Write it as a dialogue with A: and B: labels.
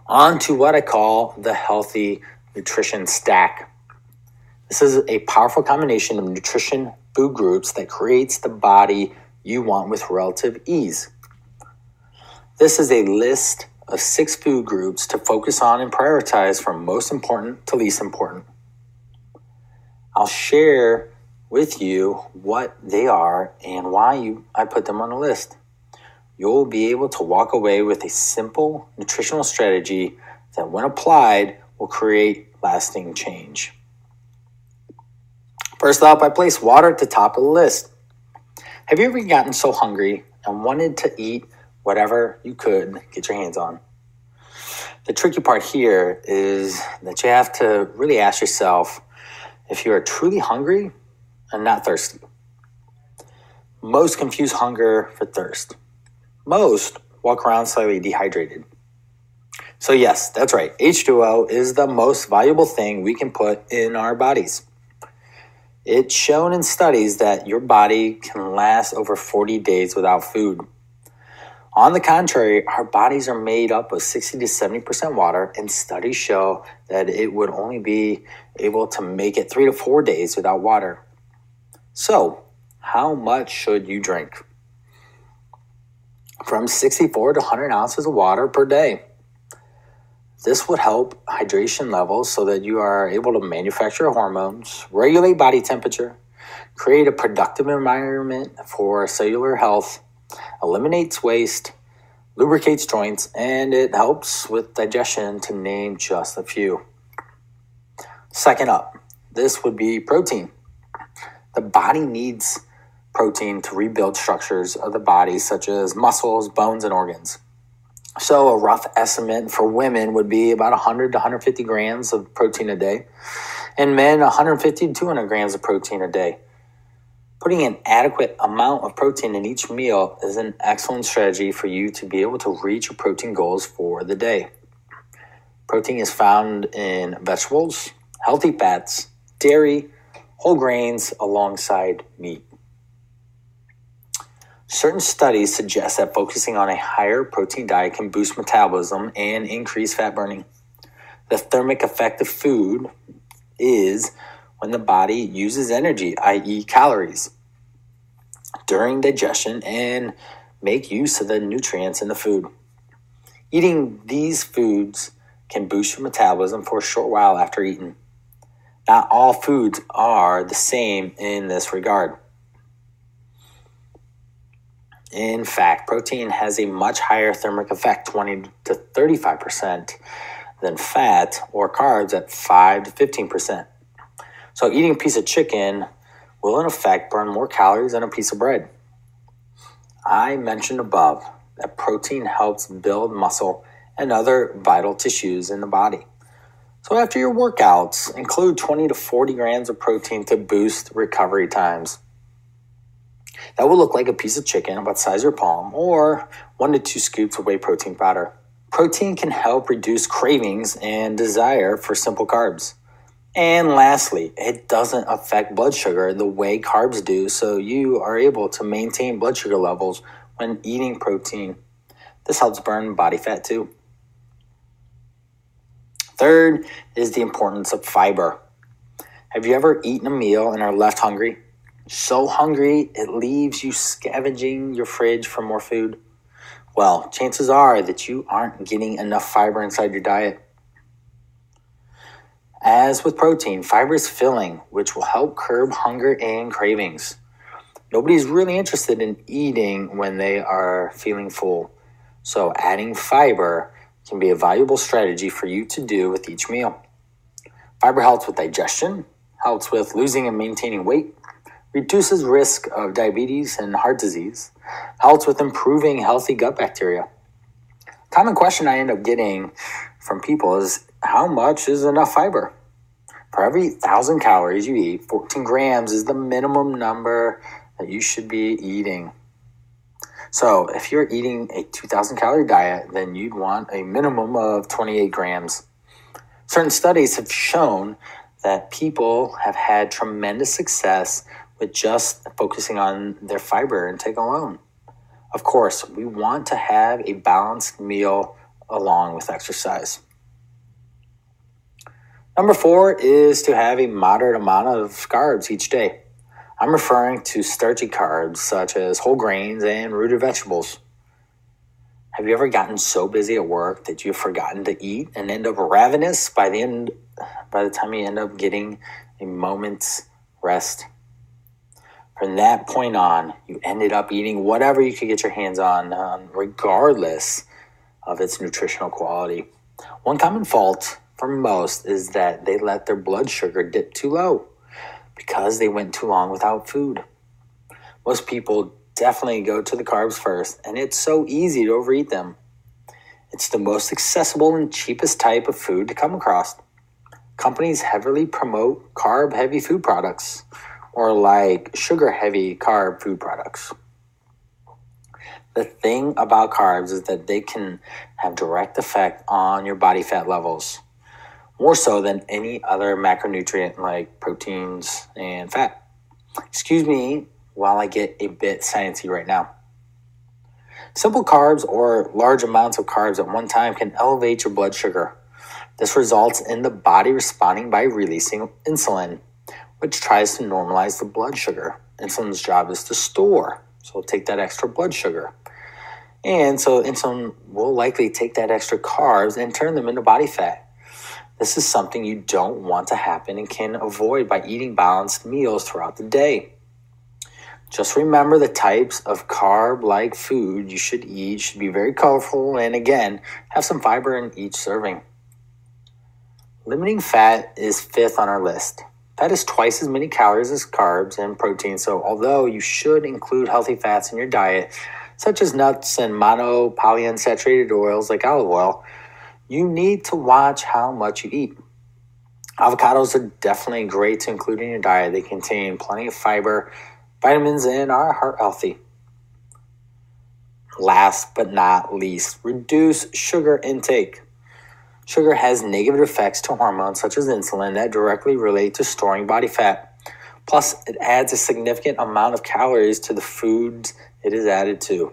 A: On to what I call the healthy nutrition stack. This is a powerful combination of nutrition food groups that creates the body you want with relative ease. This is a list of 6 food groups to focus on and prioritize from most important to least important. I'll share with you what they are and why I put them on the list. You'll be able to walk away with a simple nutritional strategy that, when applied, will create lasting change. First up, I place water at the top of the list. Have you ever gotten so hungry and wanted to eat whatever you could get your hands on? The tricky part here is that you have to really ask yourself if you are truly hungry and not thirsty. Most confuse hunger for thirst. Most walk around slightly dehydrated. So yes, that's right. H2O is the most valuable thing we can put in our bodies. It's shown in studies that your body can last over 40 days without food. On the contrary, our bodies are made up of 60 to 70% water, and studies show that it would only be able to make it 3 to 4 days without water. So, how much should you drink? From 64 to 100 ounces of water per day. This would help hydration levels so that you are able to manufacture hormones, regulate body temperature, create a productive environment for cellular health, eliminates waste, lubricates joints, and it helps with digestion, to name just a few. Second up, this would be protein. The body needs protein to rebuild structures of the body, such as muscles, bones, and organs. So a rough estimate for women would be about 100 to 150 grams of protein a day, and men 150 to 200 grams of protein a day. Putting an adequate amount of protein in each meal is an excellent strategy for you to be able to reach your protein goals for the day. Protein is found in vegetables, healthy fats, dairy, whole grains, alongside meat. Certain studies suggest that focusing on a higher protein diet can boost metabolism and increase fat burning. The thermic effect of food is when the body uses energy, i.e. calories, during digestion and make use of the nutrients in the food. Eating these foods can boost your metabolism for a short while after eating. Not all foods are the same in this regard. In fact, protein has a much higher thermic effect, 20 to 35%, than fat or carbs at 5 to 15%. So eating a piece of chicken will in effect burn more calories than a piece of bread. I mentioned above that protein helps build muscle and other vital tissues in the body. So after your workouts, include 20 to 40 grams of protein to boost recovery times. That will look like a piece of chicken about the size of your palm, or 1 to 2 scoops of whey protein powder. Protein can help reduce cravings and desire for simple carbs. And lastly, it doesn't affect blood sugar the way carbs do, so you are able to maintain blood sugar levels when eating protein. This helps burn body fat too. Third is the importance of fiber. Have you ever eaten a meal and are left hungry? So hungry it leaves you scavenging your fridge for more food? Well, chances are that you aren't getting enough fiber inside your diet. As with protein, fiber is filling, which will help curb hunger and cravings. Nobody's really interested in eating when they are feeling full, so adding fiber can be a valuable strategy for you to do with each meal. Fiber helps with digestion, helps with losing and maintaining weight, reduces risk of diabetes and heart disease, helps with improving healthy gut bacteria. Common question I end up getting from people is, how much is enough fiber? For every 1,000 calories you eat, 14 grams is the minimum number that you should be eating. So if you're eating a 2,000 calorie diet, then you'd want a minimum of 28 grams. Certain studies have shown that people have had tremendous success with just focusing on their fiber intake alone. Of course, we want to have a balanced meal along with exercise. Number 4 is to have a moderate amount of carbs each day. I'm referring to starchy carbs such as whole grains and rooted vegetables. Have you ever gotten so busy at work that you've forgotten to eat and end up ravenous by the time you end up getting a moment's rest? From that point on, you ended up eating whatever you could get your hands on, regardless of its nutritional quality. One common fault for most is that they let their blood sugar dip too low because they went too long without food. Most people definitely go to the carbs first, and it's so easy to overeat them. It's the most accessible and cheapest type of food to come across. Companies heavily promote carb-heavy food products, or like sugar-heavy carb food products. The thing about carbs is that they can have direct effect on your body fat levels, more so than any other macronutrient like proteins and fat. Excuse me while I get a bit sciencey right now. Simple carbs or large amounts of carbs at one time can elevate your blood sugar. This results in the body responding by releasing insulin, which tries to normalize the blood sugar. Insulin's job is to store, so it'll take that extra blood sugar. And so insulin will likely take that extra carbs and turn them into body fat. This is something you don't want to happen and can avoid by eating balanced meals throughout the day. Just remember the types of carb-like food you should eat should be very colorful and, again, have some fiber in each serving. Limiting fat is 5th on our list. Fat is twice as many calories as carbs and protein, so although you should include healthy fats in your diet, such as nuts and monopolyunsaturated oils like olive oil, you need to watch how much you eat. Avocados are definitely great to include in your diet. They contain plenty of fiber, vitamins, and are heart healthy. Last but not least, reduce sugar intake. Sugar has negative effects to hormones such as insulin that directly relate to storing body fat. Plus, it adds a significant amount of calories to the foods it is added to.